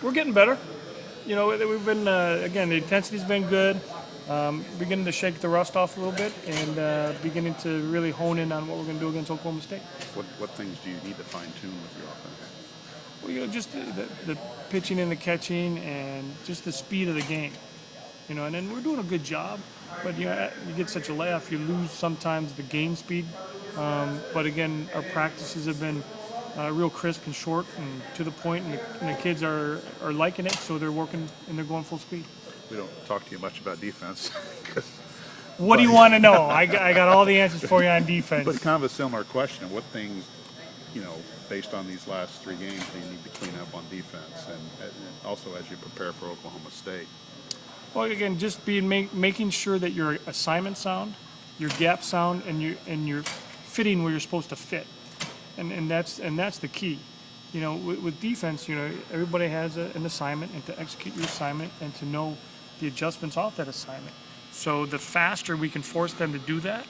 We're getting better. You know, we've been, again, the intensity's been good. Beginning to shake the rust off a little bit and beginning to really hone in on what we're going to do against Oklahoma State. What things do you need to fine-tune with your offense? Well, you know, just the pitching and the catching and just the speed of the game. You know, and then we're doing a good job. But, you know, you get such a layoff, you lose sometimes the game speed. But, again, our practices have been real crisp and short and to the point, and the kids are liking it, so they're working and they're going full speed. We don't talk to you much about defense. What do you want to know? I got all the answers for you on defense. But kind of a similar question. What things, you know, based on these last 3 games, do you need to clean up on defense, and also as you prepare for Oklahoma State? Well, again, just making sure that your assignment sound, your gap sound, and you're fitting where you're supposed to fit, and that's the key. You know, with defense, you know, everybody has an assignment, and to execute your assignment and to know the adjustments off that assignment. So the faster we can force them to do that,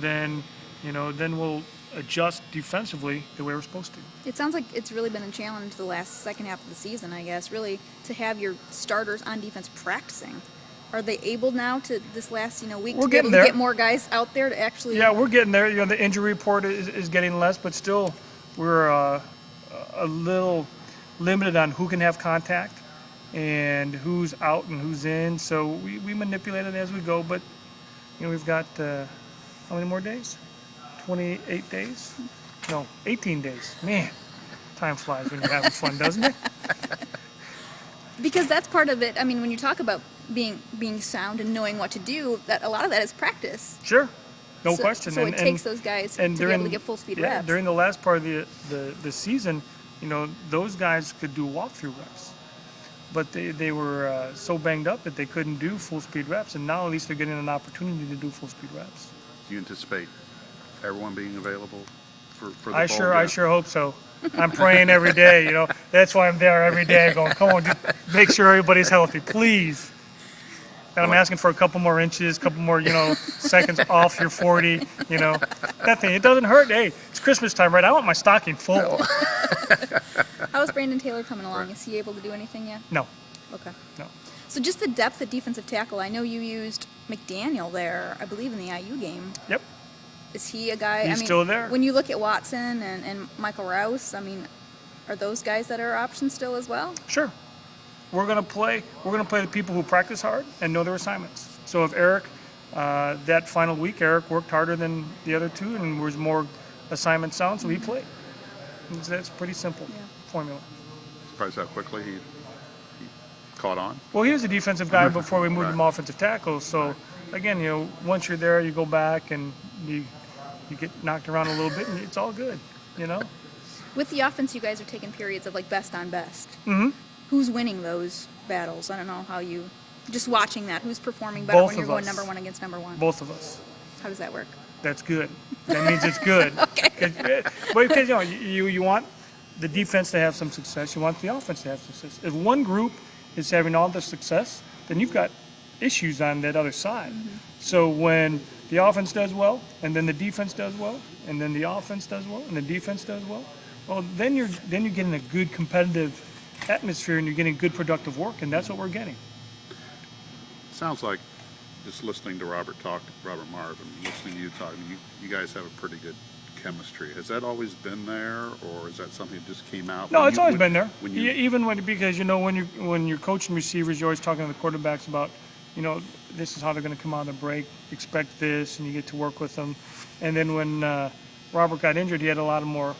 then we'll adjust defensively the way we're supposed to. It sounds like it's really been a challenge the last second half of the season, I guess, really to have your starters on defense practicing. Are they able now to this last week We're to be able to there. get more guys out there to actually? Yeah, we're getting there. You know, the injury report is getting less, but still we're a little limited on who can have contact and who's out and who's in. So we manipulate it as we go. But you know, we've got how many more days? 28 days? No, 18 days. Man, time flies when you're having fun, doesn't it? Because that's part of it. I mean, when you talk about being sound and knowing what to do, that a lot of that is practice. Sure, no question. So it takes those guys to be able to get full speed reps. During the last part of the season, you know, those guys could do walkthrough reps, but they were so banged up that they couldn't do full speed reps, and now at least they're getting an opportunity to do full speed reps. Do you anticipate everyone being available for the bowl I game? sure hope so. I'm praying every day, you know. That's why I'm there every day going, come on, just make sure everybody's healthy, please. And I'm asking for a couple more inches, couple more, you know, seconds off your 40, you know. That thing, it doesn't hurt. Hey, it's Christmas time, right? I want my stocking full. How is Brandon Taylor coming along? Is he able to do anything yet? No. Okay. No. So just the depth at defensive tackle. I know you used McDaniel there, I believe, in the IU game. Yep. Is he a guy? He's still there. When you look at Watson and Michael Rouse, I mean, are those guys that are options still as well? Sure. We're gonna play the people who practice hard and know their assignments. So if Eric, that final week, Eric worked harder than the other two and was more assignment sound, so he played. That's pretty simple formula. Surprised how quickly he caught on. Well, he was a defensive guy before we moved him offensive tackle. So again, you know, once you're there, you go back and you get knocked around a little bit, and it's all good, you know. With the offense, you guys are taking periods of like best on best. Mm-hmm. Who's winning those battles? I don't know how you. Just watching that, who's performing better when you're going number one against number one? Both of us. How does that work? That's good. That means it's good. Okay. Because you know, you want the defense to have some success. You want the offense to have success. If one group is having all the success, then you've got issues on that other side. Mm-hmm. So when the offense does well, and then the defense does well, and then the offense does well, and the defense does well, then you're getting a good competitive atmosphere, and you're getting good productive work, and that's what we're getting. Sounds like just listening to Robert Marv, and listening to you talk, you guys have a pretty good chemistry. Has that always been there, or is that something that just came out? No, it's always been there. Because you know when you're coaching receivers, you're always talking to the quarterbacks about, you know, this is how they're going to come out of the break. Expect this, and you get to work with them. And then when Robert got injured, he had a lot more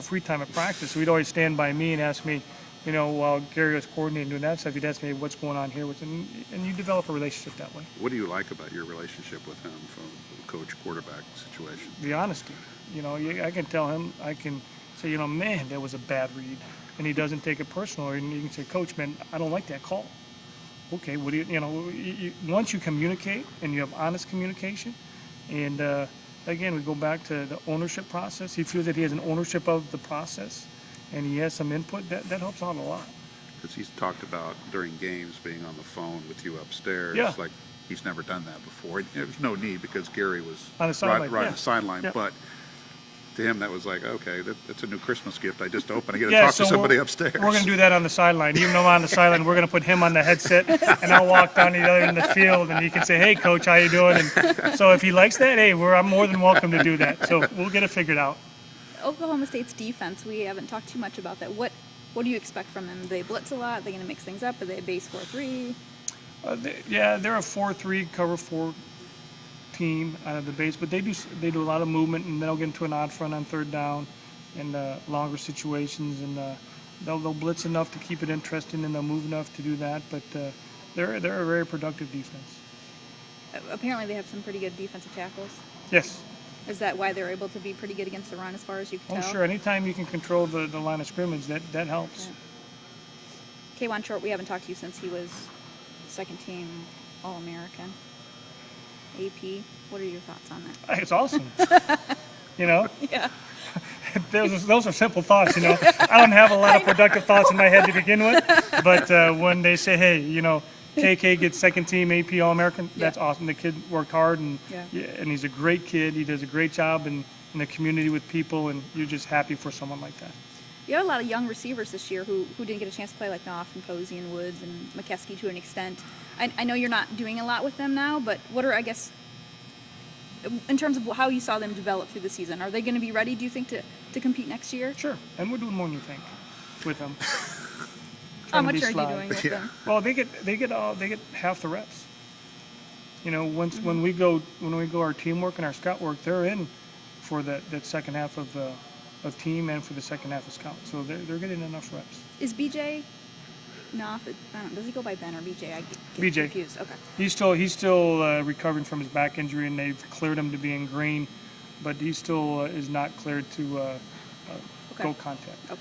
free time at practice. So he'd always stand by me and ask me, you know, while Gary was coordinating doing that stuff, he'd ask me what's going on here with him, and you develop a relationship that way. What do you like about your relationship with him from the coach-quarterback situation? The honesty. You know, I can tell him, I can say, you know, man, that was a bad read, and he doesn't take it personal. And you can say, Coach, man, I don't like that call. Okay, what do you know? Once you communicate and you have honest communication, and again, we go back to the ownership process. He feels that he has an ownership of the process, and he has some input. That helps out a lot. Because he's talked about during games being on the phone with you upstairs. Yeah. Like he's never done that before. There's no need because Gary was on the sideline. right on the sideline. Yeah. But to him, that was like, okay, that's a new Christmas gift I just opened. I get to Yeah, talk so to somebody we're upstairs. going to do that on the sideline. Even though I'm on the sideline, we're going to put him on the headset, and I'll walk down the other end of the field, and he can say, "Hey, coach, how you doing?" And so if he likes that, hey, I'm more than welcome to do that. So we'll get it figured out. Oklahoma State's defense, we haven't talked too much about that. What do you expect from them? Do they blitz a lot? Are they going to mix things up? Are they a base 4-3? They're a 4-3 cover 4 team out of the base, but they do a lot of movement, and they'll get into an odd front on third down and longer situations, and they'll blitz enough to keep it interesting, and they'll move enough to do that. But they're a very productive defense. Apparently, they have some pretty good defensive tackles. Yes. Is that why they're able to be pretty good against the run, as far as you can Oh, tell? sure. Anytime you can control the line of scrimmage, that helps. Yeah. K'Wan Short, we haven't talked to you since he was second team All-American. AP, what are your thoughts on that? It's awesome. You know, Yeah. those are simple thoughts. You know, I don't have a lot of productive thoughts in my head to begin with, but when they say, hey, you know, KK gets second team AP All-American, that's awesome. The kid worked hard, and and he's a great kid. He does a great job in the community with people, and you're just happy for someone like that. You had a lot of young receivers this year who didn't get a chance to play, like Knopf and Posey and Woods and McKeskey to an extent. I know you're not doing a lot with them now, but what are, I guess, in terms of how you saw them develop through the season, are they going to be ready, do you think, to compete next year? Sure, and we're doing more than you think with them. How Trying to much be are you sly. doing with them? Well, they get half the reps. You know, when we go our teamwork and our scout work, they're in for that second half of team and for the second half of scout. So they're getting enough reps. Is BJ Knopf, I don't know, does he go by Ben or BJ? I get BJ. confused. Okay. He's still recovering from his back injury, and they've cleared him to be in green, but he still is not cleared to go contact. Okay.